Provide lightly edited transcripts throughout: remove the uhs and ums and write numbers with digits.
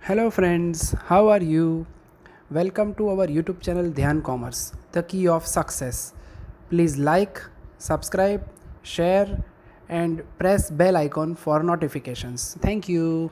Hello friends, how are you? Welcome to our YouTube channel Dhyan Commerce, the key of success. Please like, subscribe, share and press bell icon for notifications. Thank you.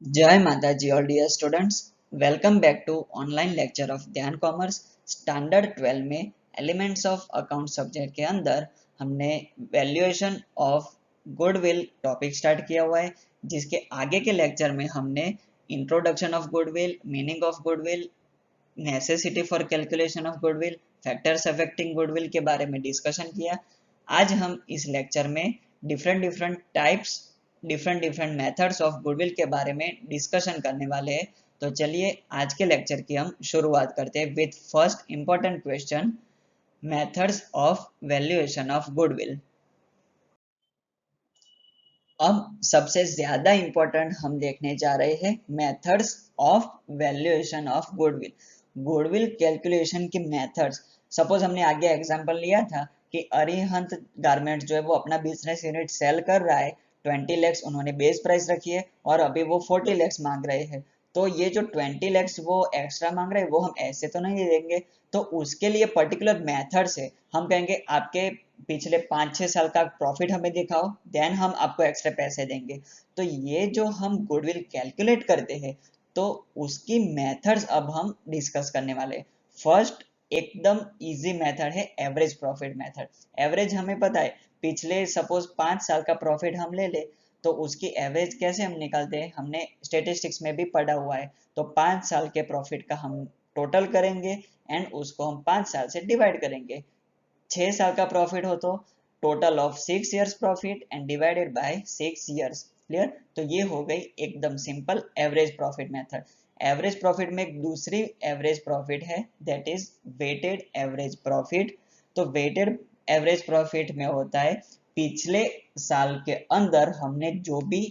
Jai Mataji, all dear students. Welcome back to online lecture of ध्यान commerce standard 12 में elements of account subject के अंदर हमने valuation of goodwill topic start किया हुआ है, जिसके आगे के लेक्चर में हमने introduction of goodwill, meaning of goodwill, necessity for calculation of goodwill, factors affecting goodwill के बारे में डिस्कशन किया। आज हम इस लेक्चर में different different types, different different methods of goodwill के बारे में डिस्कशन करने वाले हैं। तो चलिए आज के लेक्चर की हम शुरुआत करते हैं with first important question, methods of valuation of goodwill. अब सबसे ज्यादा इंपॉर्टेंट हम देखने जा रहे हैं methods of valuation of goodwill. Goodwill calculation के मेथड्स, सपोज हमने आगे एग्जांपल लिया था कि अरिहंत गारमेंट्स जो है वो अपना बिजनेस यूनिट सेल कर रहा है, 20 lakhs उन्होंने बेस प्राइस रखी है और अभी वो 40 lakhs मांग रहे हैं। तो ये जो 20 lakhs वो एक्स्ट्रा मांग रहे हैं वो हम ऐसे तो नहीं देंगे, तो उसके लिए पर्टिकुलर मेथड से हम कहेंगे आपके पिछले 5-6 साल का प्रॉफिट हमें दिखाओ, देन हम आपको एक्स्ट्रा पैसे देंगे। तो ये जो हम गुडविल कैलकुलेट करते हैं, तो उसकी मेथड्स अब हम डिस्कस करने वाले हैं। फर्स्ट एकदम इजी मेथड है एवरेज प्रॉफिट मेथड। एवरेज हमें पता है, पिछले सपोज 5 साल का प्रॉफिट हम ले ले तो उसकी एवरेज कैसे हम निकालते हैं, हमने स्टेटिस्टिक्स में भी पढ़ा हुआ है। तो 5 साल के प्रॉफिट का हम टोटल करेंगे एंड उसको हम 5 साल से डिवाइड करेंगे। 6 साल का प्रॉफिट हो तो total of 6 years profit and divided by 6 years। Clear? तो ये हो गई एकदम simple average profit method. Average profit में एक दूसरी एवरेज प्रॉफिट है, that is weighted average profit. तो वेटेड एवरेज प्रॉफिट में होता है पिछले साल के अंदर हमने जो भी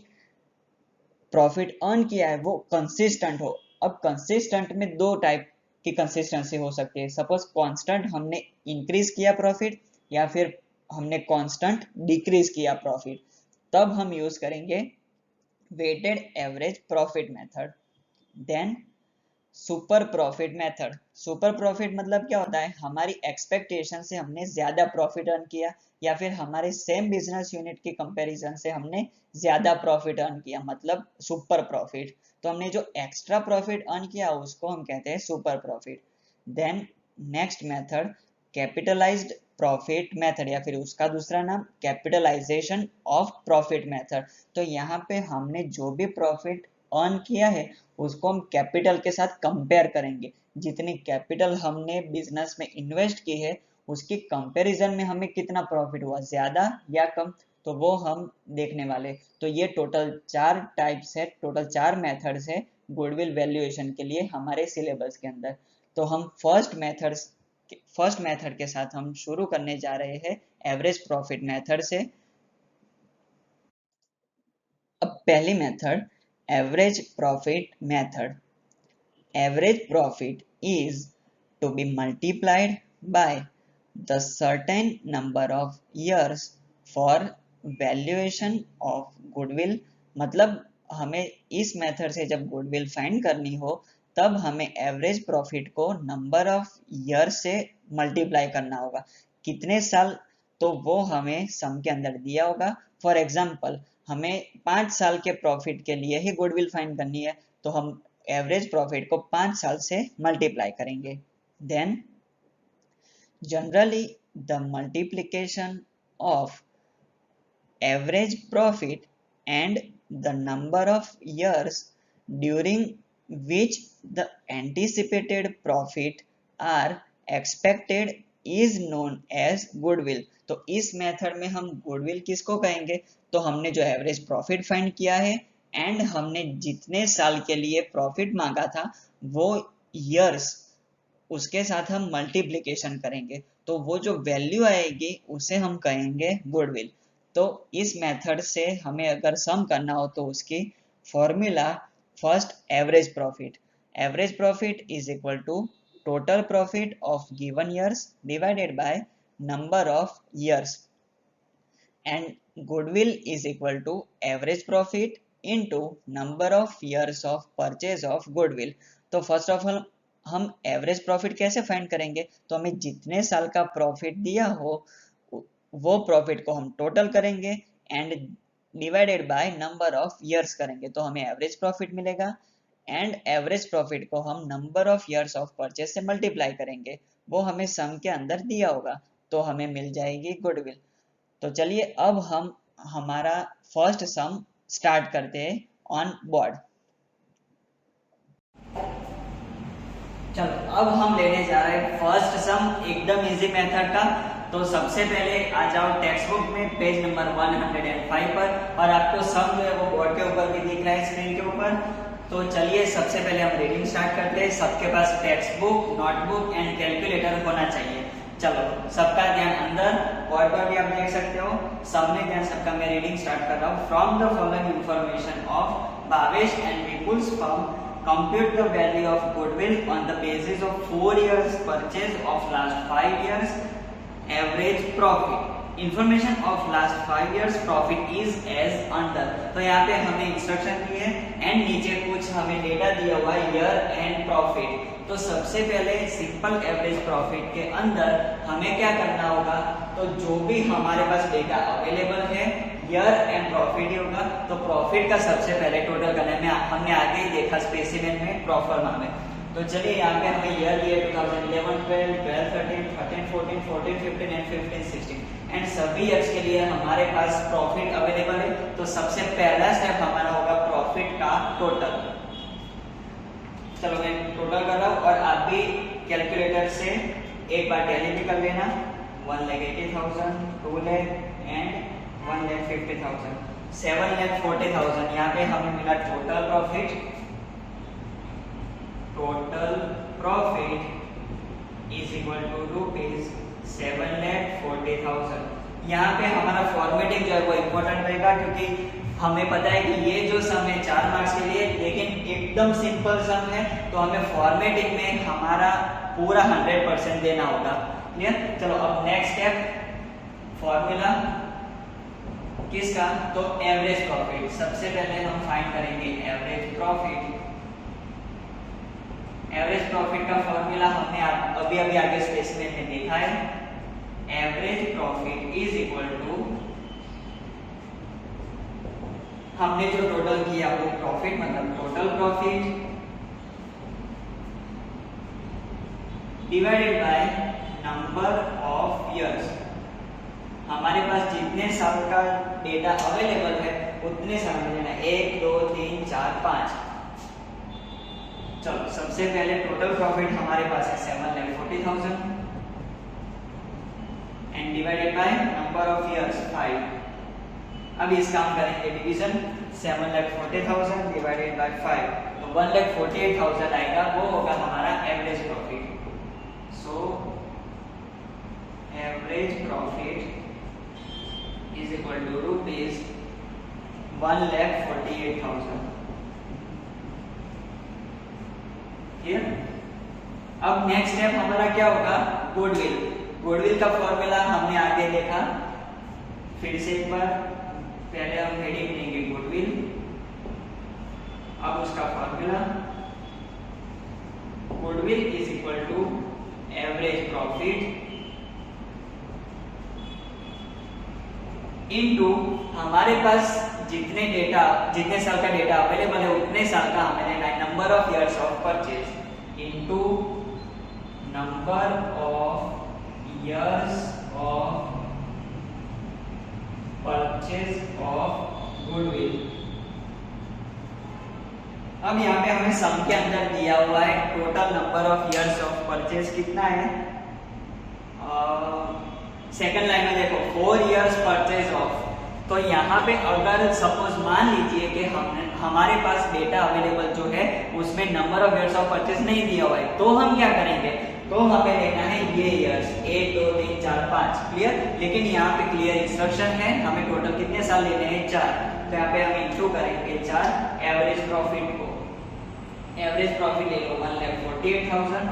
प्रॉफिट अर्न किया है वो कंसिस्टेंट हो। अब कंसिस्टेंट में दो टाइप की कंसिस्टेंसी हो सकती है। सपोज कांस्टेंट हमने इंक्रीज किया प्रॉफिट या फिर हमने कांस्टेंट डिक्रीज किया प्रॉफिट, तब हम यूज करेंगे weighted average profit method. Then super profit method. Super profit मतलब क्या होता है, हमारी एक्सपेक्टेशन से हमने ज्यादा प्रॉफिट अर्न किया या फिर हमारे सेम बिजनेस यूनिट के कंपैरिजन से हमने ज्यादा प्रॉफिट अर्न किया, मतलब सुपर प्रॉफिट। तो हमने जो एक्स्ट्रा प्रॉफिट अर्न किया उसको हम कहते हैं super profit. Then next method capitalized profit method या फिर उसका दूसरा नाम कैपिटलाइजेशन ऑफ प्रॉफिट मेथड। तो यहाँ पे हमने जो भी प्रॉफिट अर्न किया है उसको हम कैपिटल के साथ कंपेयर करेंगे। जितनी कैपिटल हमने बिजनेस में इन्वेस्ट की है उसकी कंपैरिजन में हमें कितना प्रॉफिट हुआ, ज्यादा या कम, तो वो हम देखने वाले। तो ये टोटल 4 टाइप्स है, टोटल 4 मेथड्स है गुडविल वैल्यूएशन के लिए हमारे सिलेबस के अंदर। तो हम फर्स्ट मेथड के साथ हम शुरू करने जा रहे हैं एवरेज प्रॉफिट मेथड से। अब पहली method average profit method. Average profit is to be multiplied by the certain number of years for valuation of goodwill। मतलब हमें इस मेथड से जब गुडविल फाइंड करनी हो तब हमें एवरेज प्रॉफिट को नंबर ऑफ ईयर से मल्टीप्लाई करना होगा। कितने साल, तो वो हमें सम के अंदर दिया होगा। फॉर एग्जाम्पल हमें 5 साल के प्रॉफिट के लिए ही गुडविल फाइंड करनी है, तो हम एवरेज प्रॉफिट को 5 साल से मल्टीप्लाई करेंगे। Then generally the multiplication of average profit and the number of years during which the anticipated profit are expected is known as goodwill। तो इस मेथड में हम गुडविल किसको कहेंगे, तो हमने जो एवरेज प्रॉफिट फाइंड किया है एंड हमने जितने साल के लिए प्रॉफिट मांगा था वो ईयर्स उसके साथ हम मल्टीप्लिकेशन करेंगे, तो वो जो वैल्यू आएगी उसे हम कहेंगे गुडविल। तो इस मेथड से हमें अगर सम करना हो तो उसकी formula first average profit is equal to total profit of given years divided by number of years. And goodwill is equal to average profit into number of years of purchase of goodwill. तो first of all हम average profit कैसे find करेंगे, तो हमें जितने साल का profit दिया हो वो प्रॉफिट को हम टोटल करेंगे and divided by number of years करेंगे तो हमें एवरेज प्रॉफिट मिलेगा। एंड एवरेज प्रॉफिट को हम number of years of purchase से मल्टीप्लाई करेंगे, वो हमें सम के अंदर दिया होगा तो हमें मिल जाएगी गुडविल। तो चलिए अब हम हमारा फर्स्ट सम स्टार्ट करते हैं ऑन बोर्ड। चलो अब हम लेने जा रहे हैं फर्स्ट सम, एकदम इजी मेथड का। तो सबसे पहले आ जाओ टेक्स्ट बुक में पेज नंबर 105 पर, और आपको सम जो है वो बोर्ड के ऊपर भी दिख रहा है, स्क्रीन के ऊपर। तो चलिए सबसे पहले हम रीडिंग स्टार्ट करते हैं। सबके पास textbook, notebook and calculator होना चाहिए। चलो सबका ध्यान अंदर, बोर्ड पर भी आप देख सकते हो, सबने ध्यान सबका। मैं रीडिंग स्टार्ट कर रहा हूँ। From the following information of Bhavesh and Vipul's firm, compute the value of goodwill on the basis of 4 years purchase of last 5 years average profit. Information of last 5 years profit is as under। तो यहाँ पे हमें instruction दी है and नीचे कुछ हमें data दिया हुआ है ईयर एंड प्रॉफिट। तो सबसे पहले सिंपल एवरेज प्रॉफिट के अंदर हमें क्या करना होगा, तो जो भी हमारे पास डेटा अवेलेबल है ईयर एंड प्रॉफिट ही होगा। तो प्रॉफिट का सबसे पहले टोटल करने में हमने आगे ही देखा स्पेसिमेन में प्रोफॉर्मा में। तो चलिए यहाँ पे हमें ईयर दिए 2011, 12, 12, 13, 13, 14, 14, 15 एंड 15, 16 एंड सभी ईयर्स के लिए हमारे पास प्रॉफिट अवेलेबल है। तो सबसे पहला स्टेप हमारा होगा प्रॉफिट का टोटल। चलो मैं टोटल कर रहा हूँ और आप भी कैलकुलेटर से एक बार टैली भी कर लेना। 1,80,000, 2 लाख एंड 1,50,000, 7,40,000। यहाँ पे हमें मिला total profit. Total profit is equal to rupees 7,40,000। यहाँ पे हमारा फॉर्मेटिंग जो है वो इम्पोर्टेंट रहेगा, क्योंकि हमें पता है कि ये जो सम है 4 मार्क्स के लिए, लेकिन एकदम सिंपल सम है तो हमें फॉर्मेटिंग में हमारा पूरा 100% देना होगा। क्लियर? चलो अब नेक्स्ट स्टेप फॉर्मूला किसका, तो एवरेज प्रॉफिट। सबसे पहले हम फाइंड करेंगे एवरेज प्रॉफिट। एवरेज प्रॉफिट का फॉर्मूला हमने अभी आगे स्पेसिमेन में देखा है। Average profit is equal to, हमने जो टोटल किया वो प्रॉफिट मतलब total profit divided by number of years. हमारे पास जितने साल का डेटा अवेलेबल है उतने साल में लेना, 1, 2, 3, 4, 5। चलो सबसे पहले टोटल प्रॉफिट हमारे पास है 7,40,000 and divided by number of years 5। अब इसका हम करेंगे डिवीजन। 7,40,000 डिवाइडेड बाय 5 तो 1,48,000 आएगा, वो होगा हमारा average profit. So average profit is equal to rupees 1,48,000। Clear? अब नेक्स्ट स्टेप हमारा क्या होगा, गुडविल। गुडविल का फॉर्मूला हमने आगे देखा, फिर से एक बार पहले हम हेडिंग देंगे गुडविल। अब उसका formula goodwill is equal to average profit into हमारे पास जितने साल का डेटा अवेलेबल है उतने साल का हमें लेना है number of years of purchase into number of years of purchase of goodwill. अब यहाँ पे हमें सम के अंदर दिया हुआ है total number of years of purchase कितना है। सेकंड लाइन में देखो 4 इयर्स परचेज ऑफ। तो यहाँ पे अगर सपोज मान लीजिए कि हमारे पास डेटा अवेलेबल जो है उसमें number of years of purchase नहीं दिया हुआ है, तो हम क्या करेंगे, तो हमें लेना है ये ईयर्स 1, 2, 3, 4, 5। क्लियर? लेकिन यहाँ पे क्लियर इंस्ट्रक्शन है, हमें टोटल कितने साल लेने हैं 4। तो यहाँ पे हम इंटू करेंगे 4 एवरेज प्रॉफिट को। एवरेज प्रॉफिट ले लो 1,48,000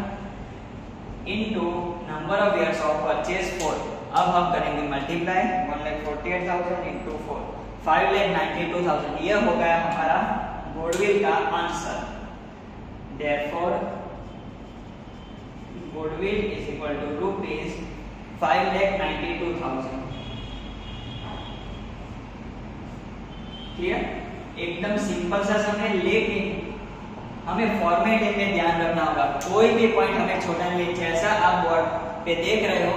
into number of years of purchase 4। अब हम करेंगे मल्टीप्लाई 1,48,000 इंटू 4 5,92,000। ये हो गया हमारा गुडविल का answer. Therefore goodwill is equal to rupees 5,92,000। Clear? एकदम सिंपल सा सम है, लेकिन हमें फॉर्मेटिंग में ध्यान रखना होगा। कोई भी पॉइंट हमें छोड़ना नहीं, जैसा आप बोर्ड पे देख रहे हो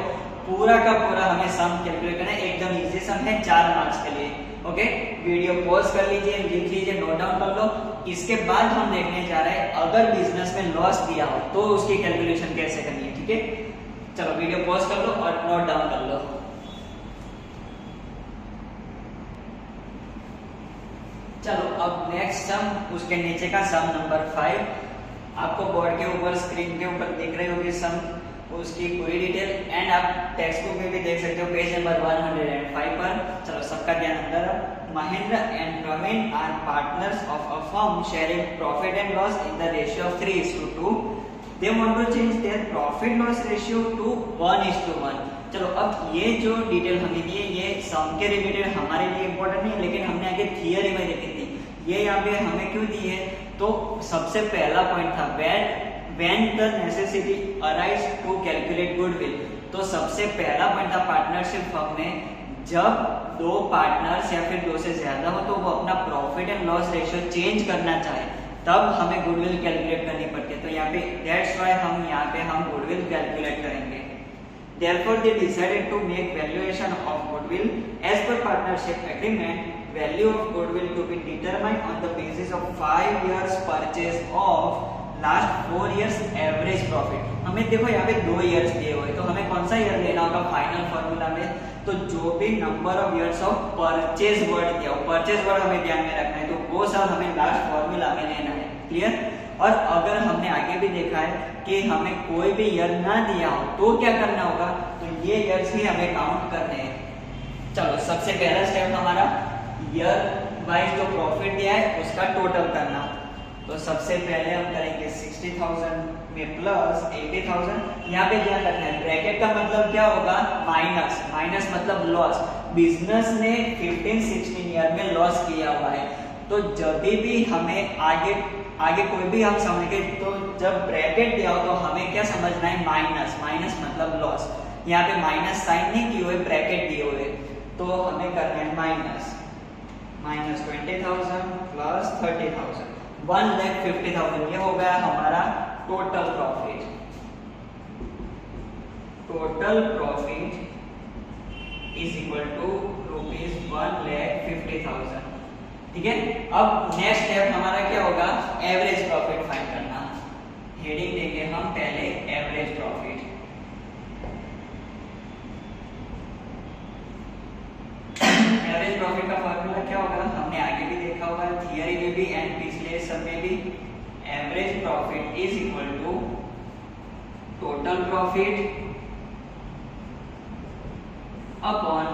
पूरा का पूरा हमें सम कैलकुलेट करना है। एकदम इजी सम है 4 मार्क्स के लिए। ओके, वीडियो पॉज कर लीजिए, लिख लीजिए, नोट डाउन कर लो। इसके बाद हम देखने जा रहे हैं अगर बिजनेस में लॉस दिया हो तो उसकी कैलकुलेशन कैसे करनी है। ठीक है, चलो वीडियो पॉज कर लो और नोट डाउन कर लो। चलो अब नेक्स्ट सम, उसके नीचे का सम नंबर 5 आपको बोर्ड के ऊपर स्क्रीन के ऊपर दिख रही होगी सम, उसकी पूरी डिटेल, एंड आप टेक्स्ट बुक में भी देख सकते हो पेज नंबर 105 पर। चलो सबका ध्यान अंदर। Mahendra and Praveen are partners of a firm sharing profit and loss in the ratio of 3:2। They want to change their profit loss ratio to 1:1। चलो अब ये जो डिटेल हमें दी है ये सम के रिलेटेड हमारे लिए इंपॉर्टेंट नहीं है, लेकिन हमने आगे थियरी में देखी थी। ये यहाँ पे हमें क्यों दी है, तो सबसे पहला पॉइंट था when the necessity arise to calculate goodwill। तो सबसे पहला पॉइंट था पार्टनरशिप फर्म में जब 2 पार्टनर्स या फिर 2 से ज्यादा हो तो वो अपना profit and loss ratio change करना चाहे तब हमें गुडविल कैलकुलेट करनी पड़ती है। तो यहाँ पे दैट्स व्हाई हम यहाँ पे गुडविल कैलकुलेट करेंगे। Therefore, they decided to make valuation of goodwill as per partnership agreement. Value of goodwill to be determined on the basis of 5 years purchase of last 4 years average profit। हमें देखो यहाँ पे 2 years दिए हुए, तो हमें कौन सा ईयर लेना होगा फाइनल फॉर्मूला में, तो जो भी number of years of purchase word दिया हो, परचेज वर्ड हमें ध्यान में रखना है, तो वो सब हमें लास्ट फॉर्मूला में लेना है। क्लियर? और अगर हमने आगे भी देखा है कि हमें कोई भी ईयर ना दिया हो तो क्या करना होगा, तो ये ईयर्स ही हमें काउंट करने हैं। चलो सबसे पहला स्टेप हमारा ईयर वाइज जो प्रॉफिट दिया है उसका टोटल करना। तो सबसे पहले हम करेंगे 60,000 में प्लस 80,000। यहाँ पे ध्यान रखना है ब्रैकेट का मतलब क्या होगा, माइनस। माइनस मतलब लॉस। बिजनेस ने 15-16 ईयर में लॉस किया हुआ है, तो जब भी हमें आगे कोई भी हम समझेंगे तो जब ब्रैकेट दिया हो तो हमें क्या समझना है, माइनस। माइनस मतलब लॉस। यहाँ पे माइनस साइन नहीं किए हुए, ब्रैकेट दिए हुए, तो हमें करना है माइनस 20,000 प्लस 30,000 1,50,000। ये हो गया हमारा total profit. Total profit is equal to ₹1,50,000। ठीक है, अब नेक्स्ट स्टेप हमारा क्या होगा, एवरेज प्रॉफिट फाइंड करना। हेडिंग देंगे हम पहले एवरेज प्रॉफिट। एवरेज प्रॉफिट का फॉर्मूला क्या होगा, हमने आगे भी देखा होगा थियरी में भी एंड पिछले सब में भी। Average profit is equal to total profit upon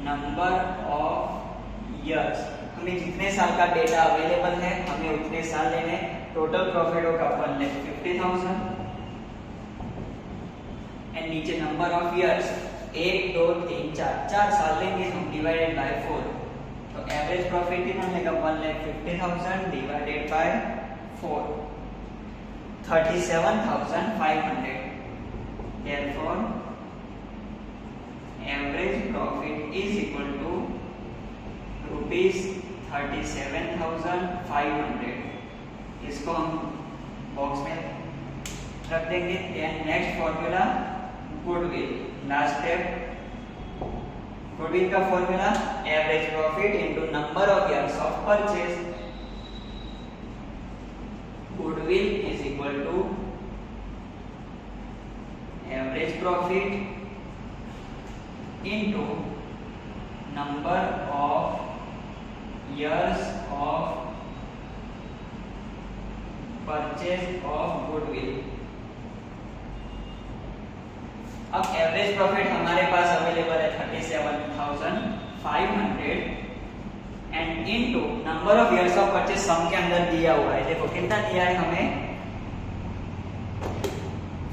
number of years. हमें जितने साल का डेटा अवेलेबल है हमें उतने साल लेने। टोटल प्रॉफिट होगा 1,50,000 एंड नीचे नंबर ऑफ ईयर्स 1 2 3 4 साल लेंगे हम, डिवाइडेड बाय 4। तो एवरेज प्रॉफिट कितना मिलेगा, 1,50,000 divided by 4 37,500। Therefore average profit is equal to ₹37,500। इसको हम बॉक्स में रख देंगे। Then next formula goodwill. Last step goodwill का formula average profit into number of years of purchase. Goodwill is equal to average profit into number of years of purchase of goodwill। अब average profit हमारे पास available है 37,500 and into number of years of purchase sum के अंदर दिया हुआ है। देखो कितना दिया है हमें,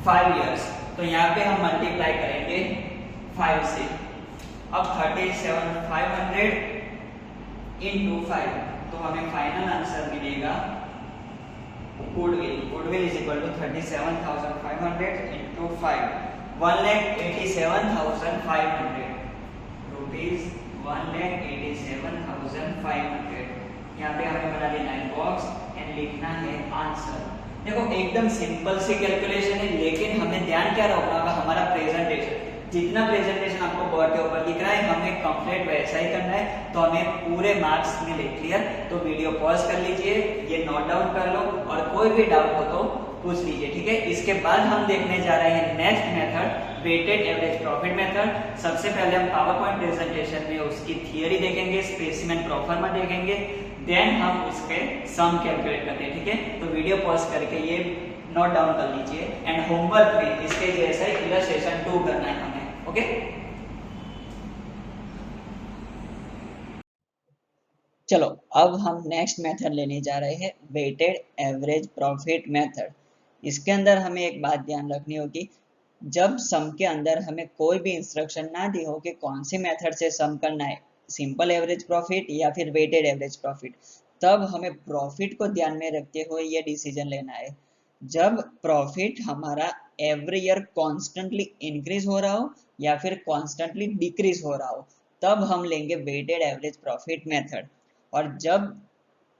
5 इयर्स। तो यहाँ पे हम मल्टीप्लाई करेंगे 5 से। अब 37,500 इंटू 5, तो हमें फाइनल आंसर मिलेगा goodwill is equal to 37,500 into 5, 1,87,500 rupees, 1,87,500। यहाँ पे हमें बना देना है बॉक्स एंड लिखना है आंसर। देखो एकदम सिंपल सी कैलकुलेशन है, लेकिन हमें ध्यान क्या रखना होगा, हमारा प्रेजेंटेशन, जितना प्रेजेंटेशन आपको बोर्ड के ऊपर दिख रहा है हमें कंप्लीट वैसा ही करना है, तो हमें पूरे मार्क्स मिले। क्लियर? तो वीडियो पॉज कर लीजिए, ये नोट डाउन कर लो और कोई भी डाउट हो तो पूछ लीजिए, ठीक है। इसके बाद हम देखने जा रहे हैं next method, weighted average profit method. सबसे पहले हम पावर पॉइंट प्रेजेंटेशन में उसकी थियरी देखेंगे, स्पेसिमेन प्रोफार्मा देखेंगे, देन हम उसके सम कैलकुलेट करते हैं, ठीक है। तो वीडियो पॉज करके ये नोट डाउन कर लीजिए एंड होमवर्क में इसके जैसा इलस्ट्रेशन 2 करना है हमें, ओके। चलो अब हम नेक्स्ट मेथड लेने जा रहे हैं, वेटेड एवरेज प्रॉफिट मेथड। इसके अंदर हमें एक बात ध्यान रखनी होगी, जब सम के अंदर हमें कोई भी इंस्ट्रक्शन ना दी हो कि कौन सी मेथड से सम करना है, सिंपल एवरेज प्रॉफिट या फिर वेटेड एवरेज प्रॉफिट, तब हमें प्रॉफिट को ध्यान में रखते हुए ये डिसीजन लेना है। जब प्रॉफिट हमारा एवरी ईयर कॉन्स्टेंटली इंक्रीज हो रहा हो या फिर कॉन्स्टेंटली डिक्रीज हो रहा हो, तब हम लेंगे वेटेड एवरेज प्रॉफिट मेथड। और जब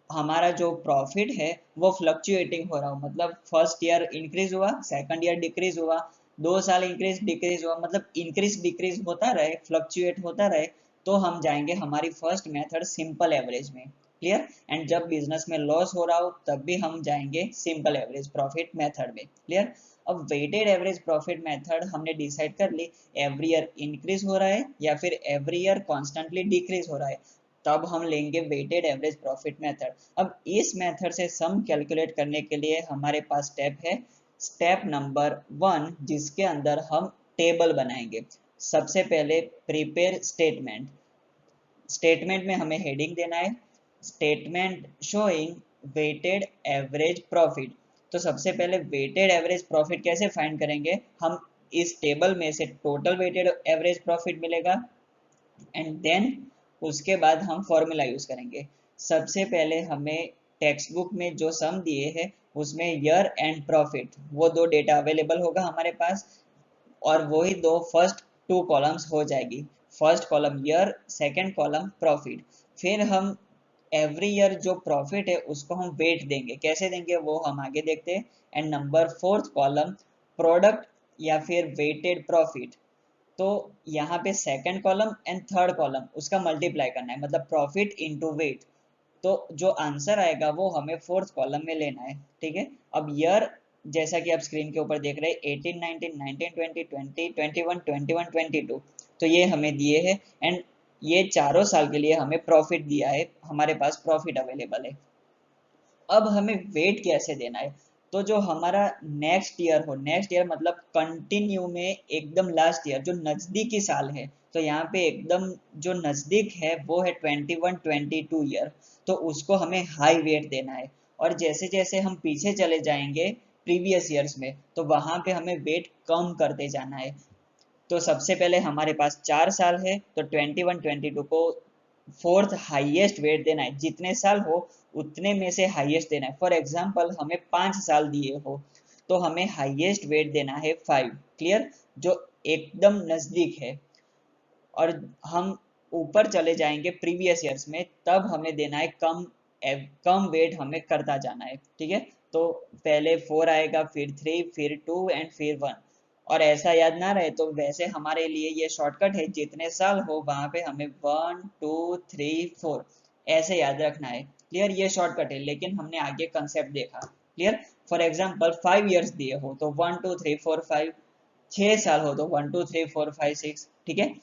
हमारा जो प्रॉफिट है वो फ्लक्चुएटिंग हो रहा हो, मतलब फर्स्ट ईयर इंक्रीज हुआ, सेकंड ईयर डिक्रीज हुआ, 2 साल इंक्रीज डिक्रीज हुआ, मतलब इंक्रीज डिक्रीज होता रहे, फ्लक्चुएट होता रहे, तो हम जाएंगे हमारी फर्स्ट मेथड सिंपल एवरेज में। क्लियर? एंड जब बिजनेस में लॉस हो रहा हो तब भी हम जाएंगे सिंपल एवरेज प्रॉफिट मेथड में। क्लियर? अब वेटेड एवरेज प्रॉफिट मेथड हमने डिसाइड कर ली, एवरी ईयर इंक्रीज हो रहा है या फिर एवरी ईयर कॉन्स्टेंटली डिक्रीज हो रहा है, तब हम लेंगे वेटेड एवरेज प्रॉफिट मेथड। अब इस मेथड से सम कैलकुलेट करने के लिए हमारे पास स्टेप है, स्टेप नंबर 1, जिसके अंदर हम टेबल बनाएंगे। सबसे पहले प्रिपेयर स्टेटमेंट। स्टेटमेंट में हमें हेडिंग देना है, statement showing weighted average profit. तो सबसे पहले वेटेड एवरेज प्रॉफिट कैसे फाइंड करेंगे, हम इस टेबल में से टोटल वेटेड एवरेज प्रॉफिट मिलेगा एंड देन उसके बाद हम फॉर्मूला यूज करेंगे। सबसे पहले हमें टेक्स्ट बुक में जो सम दिए हैं उसमें ईयर एंड प्रॉफिट, वो 2 डेटा अवेलेबल होगा हमारे पास, और वही 2 फर्स्ट 2 कॉलम्स हो जाएगी, first column year, second column profit. फिर हम एवरी ईयर जो प्रॉफिट है उसको हम वेट देंगे, कैसे देंगे वो हम आगे देखते हैं। And number 4th column product या फिर वेटेड प्रॉफिट, तो यहाँ पे second column and third column उसका मल्टीप्लाई करना है, मतलब प्रॉफिट इनटू वेट, तो जो आंसर आएगा वो हमें 4th कॉलम में लेना है, ठीक है। अब ईयर जैसा कि आप स्क्रीन के ऊपर देख रहे हैं 18, 19, 19, 20, 20, 21, 21, 22, तो ये हमें दिए हैं एंड ये चारों साल के लिए हमें प्रॉफिट दिया है, हमारे पास प्रॉफिट अवेलेबल है। अब हमें वेट कैसे देना है, तो जो हमारा नेक्स्ट ईयर हो, नेक्स्ट ईयर मतलब कंटिन्यू में एकदम लास्ट ईयर जो नजदीकी साल है, तो यहाँ पे एकदम जो नजदीक है वो है 21, 22 ईयर, तो उसको हमें हाई वेट देना है। और जैसे जैसे हम पीछे चले जाएंगे प्रीवियस ईयर्स में, तो वहां पे हमें वेट कम करते जाना है। तो सबसे पहले हमारे पास 4 साल है, तो 21, 22 को 4th हाईएस्ट वेट देना है, जितने साल हो उतने में से हाईएस्ट देना है। फॉर एग्जाम्पल हमें 5 साल दिए हो तो हमें हाईएस्ट वेट देना है 5। क्लियर? जो एकदम नजदीक है। और हम ऊपर चले जाएंगे प्रीवियस ईयर्स में, तब हमें देना है कम वेट हमें करता जाना है, ठीक है। तो पहले 4 आएगा, फिर 3, फिर 2 एंड फिर 1। और ऐसा याद ना रहे तो वैसे हमारे लिए ये शॉर्टकट है, जितने साल हो वहां पे हमें 1, 2, 3, 4 ऐसे याद रखना है। क्लियर? ये शॉर्टकट है, लेकिन हमने आगे कंसेप्ट देखा। क्लियर? फॉर एग्जाम्पल 5 ईयर्स दिए हो तो 1, 2, 3, 4, 5, 6 साल हो तो 1, 2, 3, 4, 5, 6, ठीक है।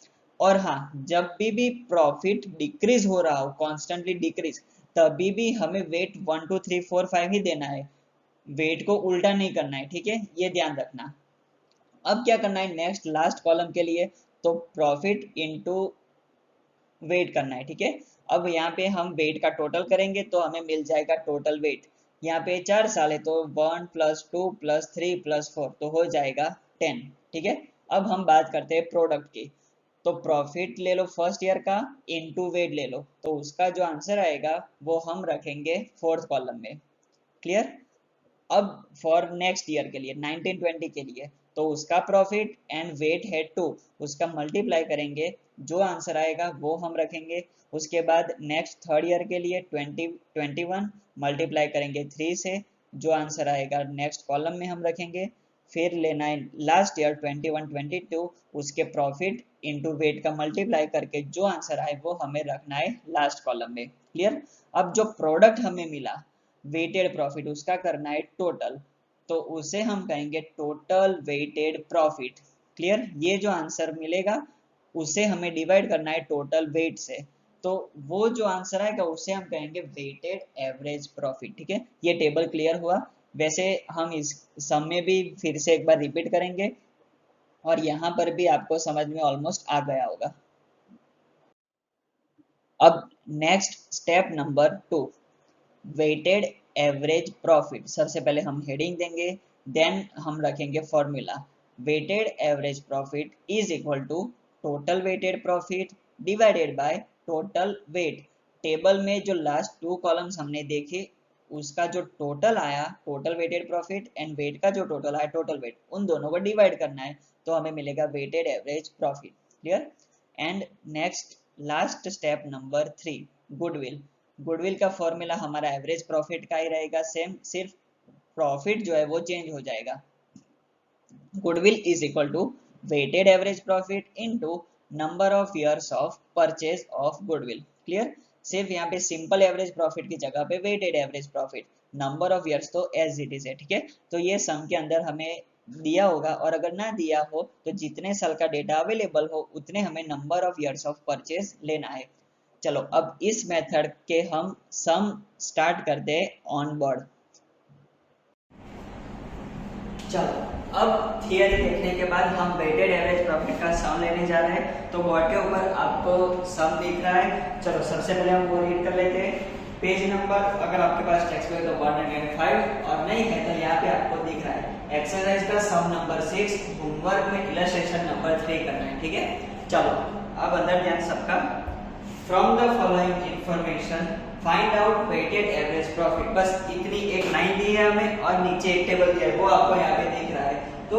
और हाँ, जब भी प्रॉफिट डिक्रीज हो रहा हो, कॉन्स्टेंटली डिक्रीज, तभी भी हमें वेट 1, 2, 3, 4, 5 ही देना है, वेट को उल्टा नहीं करना है, ठीक है, ये ध्यान रखना। अब क्या करना है नेक्स्ट लास्ट कॉलम के लिए, तो प्रॉफिट इनटू वेट करना है, ठीक है। अब यहाँ पे हम वेट का टोटल करेंगे तो हमें मिल जाएगा टोटल वेट। यहाँ पे 4 साल है तो 1 + 2 + 3 + 4 तो हो जाएगा 10, ठीक है। अब हम बात करते हैं प्रोडक्ट की। तो प्रॉफिट ले लो फर्स्ट ईयर का इनटू वेट ले लो, तो उसका जो आंसर आएगा वो हम रखेंगे फोर्थ कॉलम में। क्लियर। अब फॉर नेक्स्ट ईयर के लिए 1920 के लिए, तो उसका प्रॉफिट एंड वेट है 2, उसका मल्टीप्लाई करेंगे, जो आंसर आएगा वो हम रखेंगे। उसके बाद नेक्स्ट थर्ड ईयर के लिए 2021 मल्टीप्लाई करेंगे 3 से, जो आंसर आएगा नेक्स्ट कॉलम में हम रखेंगे। फिर लेना है लास्ट ईयर 21-22, उसके प्रॉफिट इनटू वेट का मल्टीप्लाई करके जो आंसर आए वो हमें रखना है लास्ट कॉलम में। क्लियर। अब जो प्रोडक्ट हमें मिला वेटेड प्रॉफिट, उसका करना है टोटल, तो उसे हम कहेंगे टोटल वेटेड प्रॉफिट। क्लियर। ये जो आंसर मिलेगा उसे हमें डिवाइड करना है टोटल वेट से, तो वो जो आंसर आएगा उसे हम कहेंगे वेटेड एवरेज प्रॉफिट। ठीक है, ये टेबल क्लियर हुआ। वैसे हम इस सम में भी फिर से एक बार रिपीट करेंगे और यहाँ पर भी आपको समझ में ऑलमोस्ट आ गया होगा। अब next step number 2, weighted average profit. सबसे पहले हम हेडिंग देंगे, देन हम रखेंगे formula. Weighted average profit is equal to total weighted profit divided by total weight. Table में जो लास्ट 2 कॉलम्स हमने देखे उसका जो टोटल आया total weighted profit and weight का जो टोटल आया टोटल वेट, उन दोनों को डिवाइड करना है, तो हमें मिलेगा weighted average profit. Clear. And next last step number 3, goodwill. Goodwill का फॉर्मूला हमारा एवरेज प्रॉफिट का ही रहेगा सेम, सिर्फ प्रॉफिट जो है वो चेंज हो जाएगा। Goodwill is equal to weighted average profit into number of years of purchase of goodwill. Clear. सिर्फ यहाँ पे सिंपल एवरेज प्रॉफिट की जगह पे weighted average profit, number of years तो एज इट इज है। ठीक है, तो ये सम के अंदर हमें दिया होगा, और अगर ना दिया हो तो जितने साल का डेटा अवेलेबल हो उतने हमें number of years of purchase लेना है। चलो अब इस मेथड के हम सम स्टार्ट करते हैं ऑन बोर्ड। चलो अब थियरी देखने के बाद हम वेटेड एवरेज प्रॉफिट का सम लेने जा रहे हैं। तो बोर्ड के ऊपर आपको सम दिख रहा है, चलो सबसे पहले हम वो रीड कर लेते हैं। पेज नंबर अगर आपके पास टेक्स्ट बुक है तो 105, और नहीं है तो यहाँ पे आपको दिख रहा है एक्सरसाइज का सम नंबर 6, होमवर्क में इलस्ट्रेशन नंबर 3 करना है। ठीक है, चलो अब अंदर ध्यान सबका। From the following information find out weighted average profit. बस इतनी एक लाइन दी है हमें और नीचे एक टेबल दिया है, वो आपको यहाँ पे दिख रहा है। तो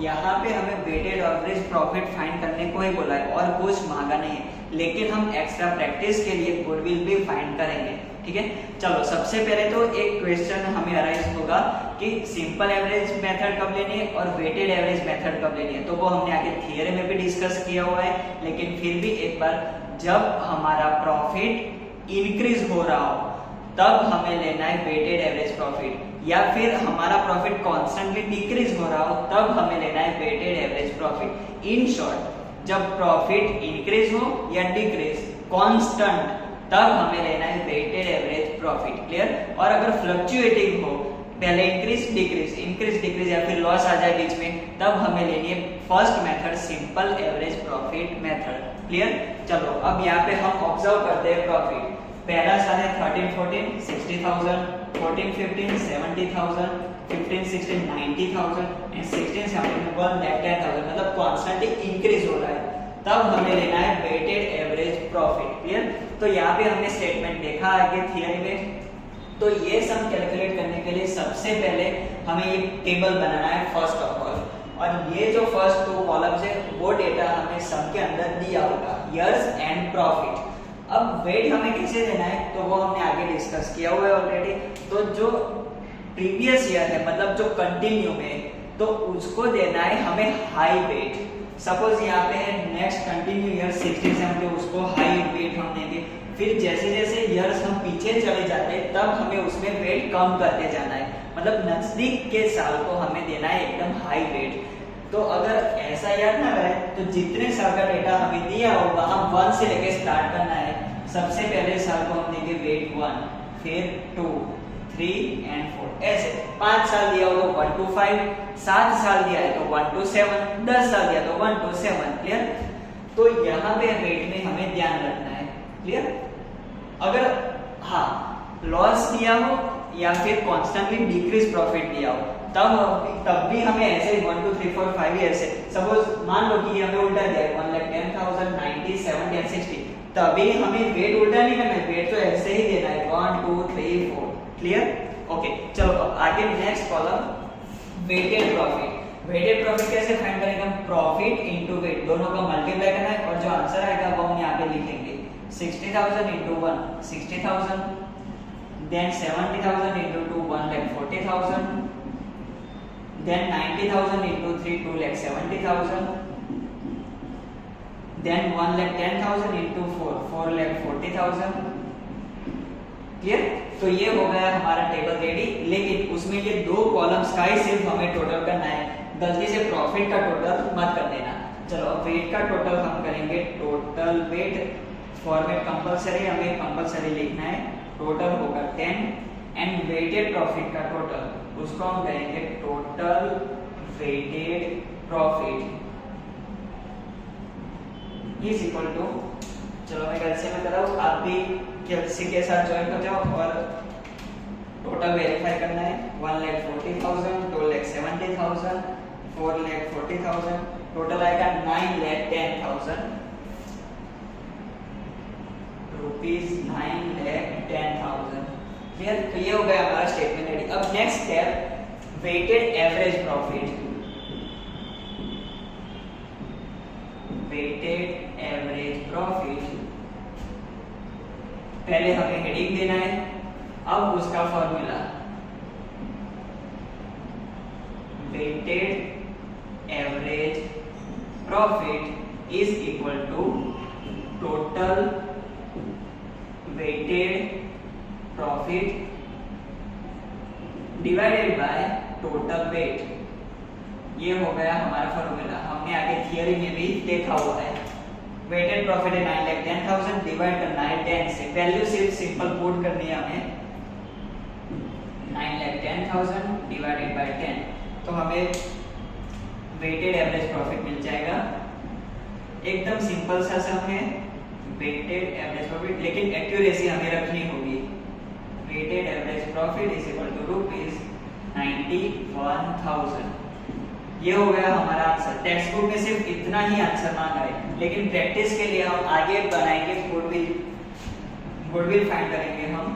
यहाँ पे हमें वेटेड एवरेज प्रॉफिट फाइंड करने को ही बोला है और कुछ मांगा नहीं है, लेकिन हम एक्स्ट्रा प्रैक्टिस के लिए गुडविल भी फाइंड करेंगे। ठीक है, चलो सबसे पहले तो एक क्वेश्चन हमें अराइज होगा कि सिंपल एवरेज मेथड कब लेनी है और वेटेड एवरेज मेथड कब लेनी है। तो वो हमने आगे थियरी में भी डिस्कस किया हुआ है, लेकिन फिर भी एक बार, जब हमारा प्रॉफिट इंक्रीज हो रहा हो तब हमें लेना है वेटेड एवरेज प्रॉफिट, या फिर हमारा प्रॉफिट कॉन्स्टेंटली डिक्रीज हो रहा हो तब हमें लेना है weighted average profit. In short, जब प्रॉफिट इंक्रीज हो या डिक्रीज कांस्टेंट तब हमें लेना है वेटेड एवरेज प्रॉफिट। क्लियर। और अगर फ्लक्चुएटिंग हो, पहले इंक्रीज डिक्रीज या फिर लॉस आ जाए बीच में, तब हमें लेनी है first method simple average profit method. Clear. चलो अब यहाँ पे हम ऑब्जर्व करते हैं प्रॉफिट। पहला साल है 13-14 60,000, 14-15 70,000, 15-16 90,000 एंड 16-17 1,10,000, मतलब कॉन्स्टेंटली इंक्रीज हो रहा है, तब हमें लेना है वेटेड एवरेज प्रॉफिट। क्लियर। तो यहाँ पे हमने स्टेटमेंट देखा आगे थियरी में। तो ये सम कैलकुलेट करने के लिए सबसे पहले हमें ये टेबल बनाना है फर्स्ट ऑफ ऑल, और ये जो फर्स्ट 2 कॉलम्स है वो डेटा हमें सम के अंदर दिया होगा, ईयर्स एंड प्रॉफिट। अब वेट हमें कैसे देना है तो वो हमने आगे डिस्कस किया हुआ है ऑलरेडी। तो जो प्रीवियस ईयर है, मतलब जो कंटिन्यू में, तो उसको देना है हमें हाई वेट। सपोज यहाँ पे है नेक्स्ट कंटिन्यू ईयर 60-70, उसको हाई वेट हम देंगे। फिर जैसे जैसे ईयर्स हम पीछे चले जाते हैं तब हमें उसमें वेट कम करते जाना है, मतलब नजदीक के साल को हमें देना है एकदम हाई वेट। तो अगर ऐसा याद ना रहे तो जितने साल का डेटा हमें दिया हो वहां 1 से लेके स्टार्ट करना है। सबसे पहले साल को हम देंगे वेट 1, फिर 2, 3 एंड 4, ऐसे 5 साल दिया हो तो 1 to 5, 7 साल दिया है तो 1 to 7, 10 साल दिया तो 1 to 7। क्लियर। तो यहाँ पे वेट में हमें ध्यान रखना है। क्लियर। अगर हाँ लॉस दिया हो या फिर कॉन्स्टेंटली डिक्रीज प्रॉफिट दिया हो, तब भी हमें ऐसे 1 2 3 4 5 ऐसे सपोज मान लो कि हमें उल्टा दिया है 1,10,000 90 70 एंड 60, तभी हमें वेट उल्टा नहीं करना है, वेट तो ऐसे ही देना है 1 2 3 4। क्लियर? ओके, चलो अब आगे next column weighted profit. Weighted profit कैसे फाइंड करेंगे? प्रॉफिट इनटू वेट दोनों का मल्टीप्लाई करना है और जो आंसर आएगा वो हम यहाँ पे लिखेंगे 60,000 into 1 60,000, then 70,000 into 2 1,40,000, then 90,000 into 3 2,70,000, then 1,10,000 into 4 4,40,000। Clear? तो ये हो गया हमारा टेबल रेडी, लेकिन उसमें ये दो कॉलम्स का ही सिर्फ हमें टोटल करना है, गलती से प्रॉफिट का टोटल मत कर देना। चलो अब वेट का टोटल हम करेंगे, टोटल वेट फॉर्मेट कंपलसरी, हमें कंपलसरी लिखना है, टोटल होगा 10 एंड वेटेड प्रॉफिट का टोटल उसको हम करेंगे total weighted profit is equal to, चलो मैं कैसे में कर रहा हूँ, आप भी कैलसी के साथ ज्वाइन हो जाओ और टोटल वेरीफाई करना है 1,40,000 2,70,000 4,40,000, टोटल आएगा 9,10,000 रुपीज 9,10,000। क्लियर? तो ये हो गया हमारा स्टेटमेंट रेडी। अब next step weighted average profit. Weighted average profit पहले हमें हेडिंग देना है, अब उसका formula weighted average profit is equal to total weighted profit divided by total weight. ये हो गया हमारा फॉर्मूला, हमने आगे थियरी में भी देखा हुआ है। वेटेड प्रॉफिट है 9,10,000, डिवाइड करना है 10 से, वैल्यू सिर्फ सिंपल पुट करनी है हमें 9,10,000 डिवाइडेड बाय 10, तो हमें वेटेड एवरेज प्रॉफिट मिल जाएगा। एकदम सिंपल सा सम है वेटेड एवरेज प्रॉफिट, लेकिन एक्यूरेसी हमें रखनी होगी। Weighted average profit is equal to rupees 91,000। ये हो गया हमारा आंसर। टेक्स्ट बुक में सिर्फ इतना ही आंसर मांगा है, लेकिन प्रैक्टिस के लिए हम आगे बनाएंगे गुडविल। गुडविल फाइंड करेंगे हम,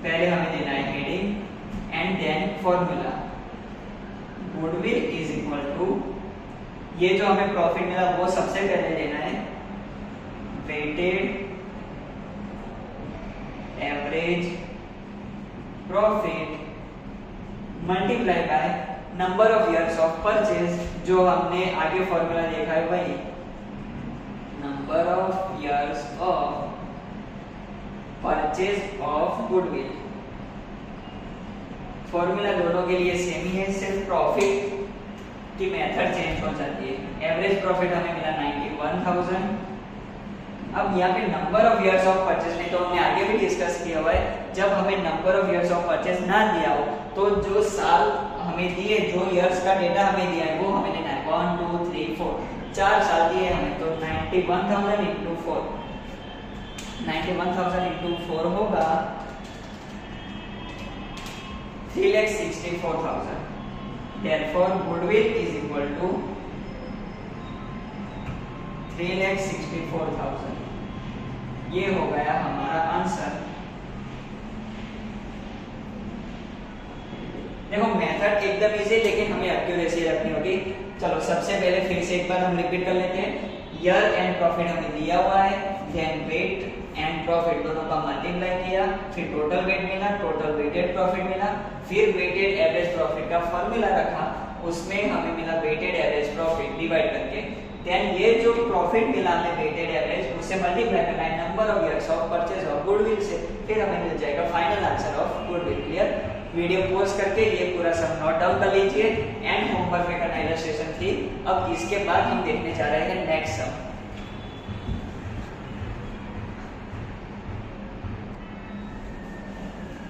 पहले हमें देना है heading and then formula. Goodwill is equal to, ये जो हमें प्रॉफिट मिला वो सबसे पहले देना है weighted average profit multiply by number of years of purchase, जो हमने आगे फॉर्मूला देखा है वही, number of years of purchase of goodwill. Formula दोनों के लिए सेम ही है, सिर्फ प्रॉफिट की मेथड चेंज हो जाती है। एवरेज प्रॉफिट हमें मिला 91,000। अब यहाँ पे number of years of purchase में तो हमने आगे भी डिस्कस किया हुआ है, जब हमें number of years of purchase ना दिया हो तो जो साल हमें दिए, जो इयर्स का डेटा हमें दिया है वो हमें लेना है 1 2 3 4, 4 साल दिए हमें, तो 91,000 into 4, 91,000 into 4 होगा 3,64,000। Therefore goodwill is equal to 3,64,000। ये हो गया हमारा आंसर। देखो मेथड एकदम इजी, लेकिन हमें एक्यूरेसी रखनी होगी। चलो सबसे पहले फिर से एक बार हम रिपीट कर लेते हैं। ईयर एंड प्रॉफिट हमें दिया हुआ है, देन वेट एंड प्रॉफिट दोनों का मल्टीप्लाई किया, फिर टोटल वेट मिला, टोटल वेटेड प्रॉफिट मिला, फिर वेटेड एवरेज प्रॉफिट का फॉर्मूला रखा, उसमें हमें मिला वेटेड एवरेज प्रॉफिट डिवाइड करके, देन ये जो प्रॉफिट मिला हमें वेटेड एवरेज उससे मल्टीप्लाई करना है number of years of purchase of goodwill से, फिर हमें मिल जाएगा final answer of goodwill. Clear? Video pause करके ये पूरा सब नोट डाउन कर लीजिए एंड होमवर्क में करना इलस्ट्रेशन 3। अब इसके बाद हम देखने जा रहे हैं नेक्स्ट सम।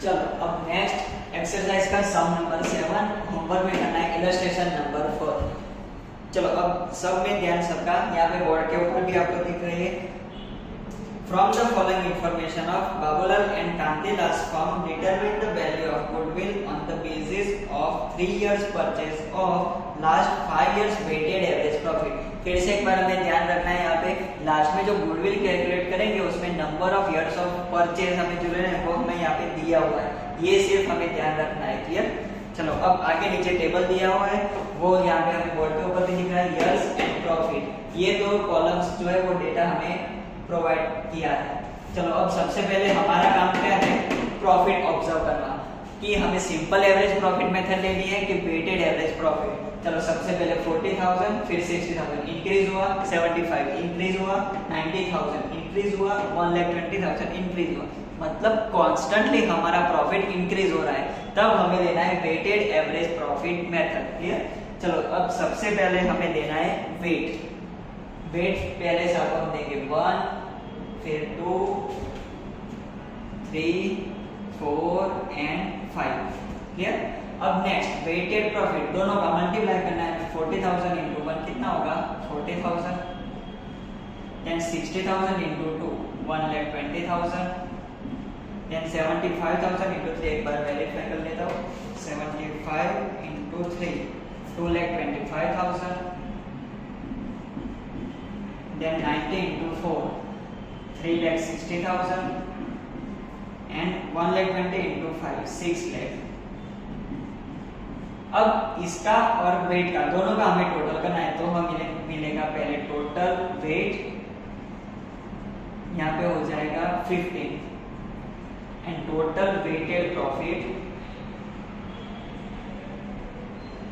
चलो अब नेक्स्ट एक्सरसाइज का सम नंबर 7 होमवर्क में करना है इलस्ट्रेशन नंबर 4। चलो अब सब में ध्यान सबका, यहाँ पे बोर्ड के ऊपर भी आपको दिख रही है। From the following information of Babulal and Kantilas firm determine the value of goodwill on the basis of 3 years purchase of last 5 years weighted average profit। फिर से एक बार हमें ध्यान रखना है, यहाँ पे लास्ट में जो गुडविल कैलकुलेट करेंगे उसमें number of years of purchase हमें जो है वो हमें यहाँ पे दिया हुआ है, ये सिर्फ हमें ध्यान रखना है। क्लियर? चलो अब आगे नीचे टेबल दिया हुआ है, वो यहाँ पे हमें बोर्ड के ऊपर भी दिख रहा है, इयर्स एंड प्रॉफिट। ये दो कॉलम्स जो है वो डेटा हमें प्रोवाइड किया है। चलो अब सबसे पहले हमारा काम क्या है, प्रॉफिट ऑब्जर्व करना कि हमें सिंपल एवरेज प्रॉफिट मेथड लेनी है कि वेटेड एवरेज प्रॉफिट। चलो सबसे पहले 40,000 फिर 60,000 इंक्रीज हुआ, 75 इंक्रीज हुआ, 90,000 इंक्रीज हुआ, 1,20,000 इंक्रीज हुआ, मतलब कॉन्स्टेंटली हमारा प्रॉफिट इंक्रीज हो रहा है। तब हमें लेना है weighted average profit method. Clear? चलो अब सबसे पहले हमें देना है वेट। वेट पहले से आपको हम देंगे 1 फिर 2 3 4 एंड 5। क्लियर? अब नेक्स्ट वेटेड प्रॉफिट दोनों का मल्टीप्लाई करना है। 40,000 इंटू 1 कितना होगा 40,000, देन 60,000 इंटू 2 1,20,000, देन 75,000 इंटू 3 एक बार वेरीफाई कर लेता हूँ, 75 into 3 2,25,000, then 90 into 4 3,60,000 and 1,20,000 into 5 6 lakh। अब इसका और वेट का दोनों का हमें टोटल करना है, तो हमें मिलेगा पहले टोटल वेट यहाँ पे हो जाएगा 15 and total weighted profit,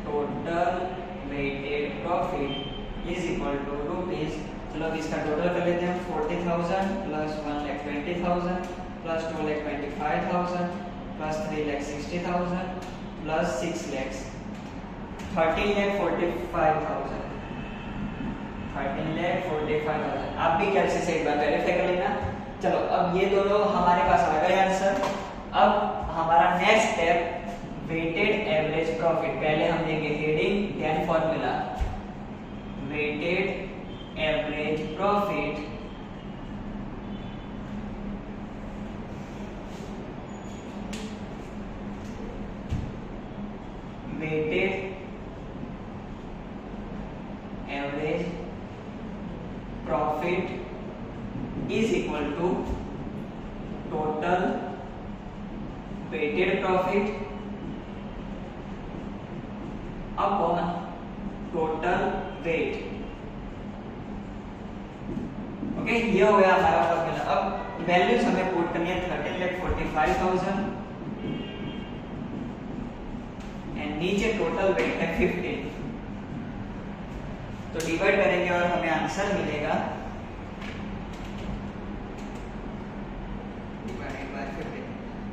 total weighted profit is equal to rupees. चलो अब इसका टोटल कर लेते हैं, 40,000 plus 1,20,000 plus 2,25,000 plus 3,60,000 plus 6 lakhs 13,45,000 13,45,000। आप भी कैलसी से एक बार वेरीफाई कर लेना। चलो अब ये दोनों हमारे पास आ गए आंसर। अब हमारा next step weighted average profit. पहले हम देंगे heading then formula. Weighted average profit weighted average profit is equal to total weighted profit upon total weight. Okay, ये हो गया हमारा फॉर्मूला। अब वैल्यूज हमें पुट करनी है 13,45,000 एंड नीचे टोटल वेट है 15, तो डिवाइड करेंगे और हमें आंसर मिलेगा डिवाइडेड बाय 15।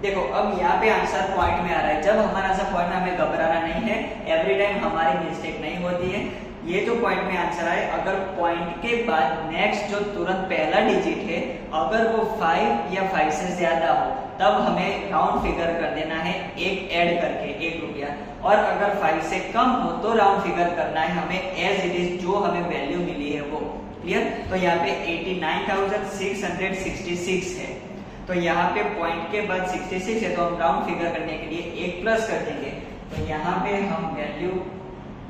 देखो अब यहाँ पे आंसर पॉइंट में आ रहा है। जब हमारा आंसर पॉइंट में, हमें घबराना नहीं है, एवरी टाइम हमारी मिस्टेक नहीं होती है। ये जो पॉइंट में आंसर आए, अगर पॉइंट के बाद नेक्स्ट जो तुरंत पहला डिजिट है अगर वो 5 या 5 से ज्यादा हो तब हमें राउंड फिगर कर देना है, एक ऐड करके 1 रुपया, और अगर 5 से कम हो तो राउंड फिगर करना है हमें एज इट इज, जो हमें वैल्यू मिली है वो। क्लियर? तो यहाँ पे 89,666 है, तो यहाँ पे पॉइंट के बाद 66 है, तो हम राउंड फिगर करने के लिए 1 प्लस कर देंगे, तो यहाँ पे हम वैल्यू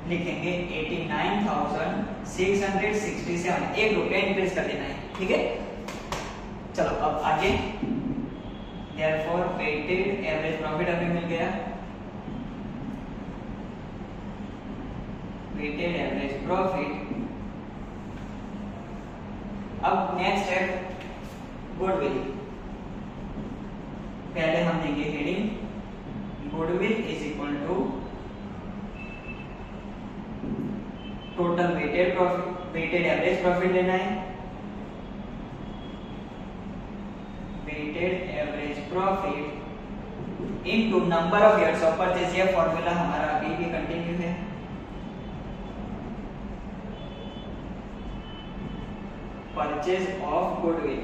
लिखेंगे 89,667, 1 रुपया इंक्रीज कर देना है। ठीक है? चलो अब आगे, therefore weighted एवरेज प्रॉफिट हमें मिल गया, weighted एवरेज प्रॉफिट। अब नेक्स्ट है गुडविल। पहले हम देंगे heading goodwill is equal to total weighted profit, weighted average profit लेना है, weighted average profit into number of years of purchase. ये फॉर्मूला हमारा अभी भी कंटिन्यू है। Purchase of goodwill.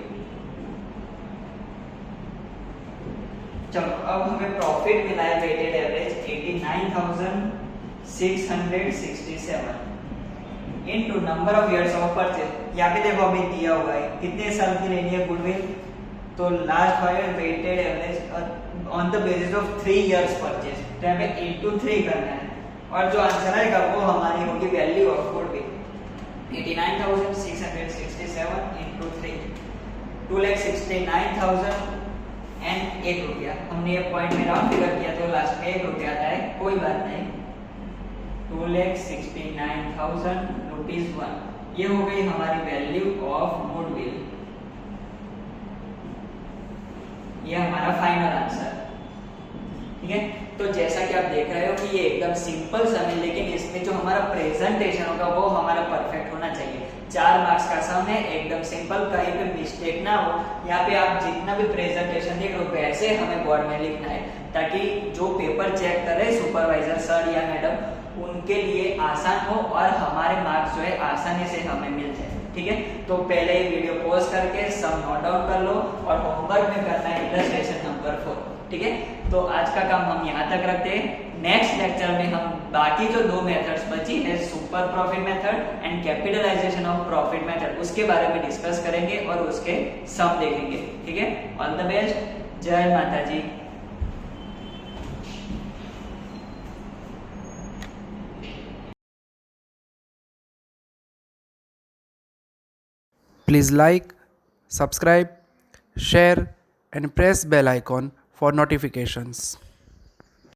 चलो अब हमें प्रॉफिट मिला है weighted average 89,667। Into number of years of purchase. यहाँ पे देखो अभी दिया हुआ है कितने साल की लेनी है गुडविल, तो last 5 weighted average on the basis of 3 years purchase, तो यहाँ पे 8/3 करना है और जो आंसर आएगा वो हमारी होगी value of goodwill 89,667 into 3, 2,69,000 and 1 रुपया। हमने ये पॉइंट में राउंड फिगर किया तो लास्ट में 1 रुपया आता है, कोई बात नहीं। 2,69,000 रुपीज 1, ये हो गई हमारी वैल्यू ऑफ गुडविल। ये हमारा फाइनल आंसर, ठीक है। तो जैसा कि आप देख रहे हो कि ये एकदम सिंपल सम है, लेकिन इसमें जो हमारा प्रेजेंटेशन होगा वो हमारा परफेक्ट होना चाहिए। 4 मार्क्स का सम है, एकदम सिंपल, कहीं पे मिस्टेक ना हो। यहाँ पे आप जितना भी प्रेजेंटेशन देख रहे हो वैसे हमें बोर्ड में लिखना है, ताकि जो पेपर चेक करे सुपरवाइजर सर या मैडम उनके लिए आसान हो और हमारे मार्क्स जो है आसानी से हमें मिल जाए, ठीक है। तो पहले ये वीडियो पॉज करके सम नोट डाउन कर लो और होमवर्क में करना है इलस्ट्रेशन नंबर 4, ठीक है। तो आज का काम हम यहाँ तक रखते हैं। नेक्स्ट लेक्चर में हम बाकी जो 2 मेथड्स बची है, super profit method and capitalisation of profit method, उसके बारे में डिस्कस करेंगे और उसके सम देखेंगे, ठीक है। ऑल द बेस्ट, जय माता जी। Please like, subscribe, share and press bell icon for notifications.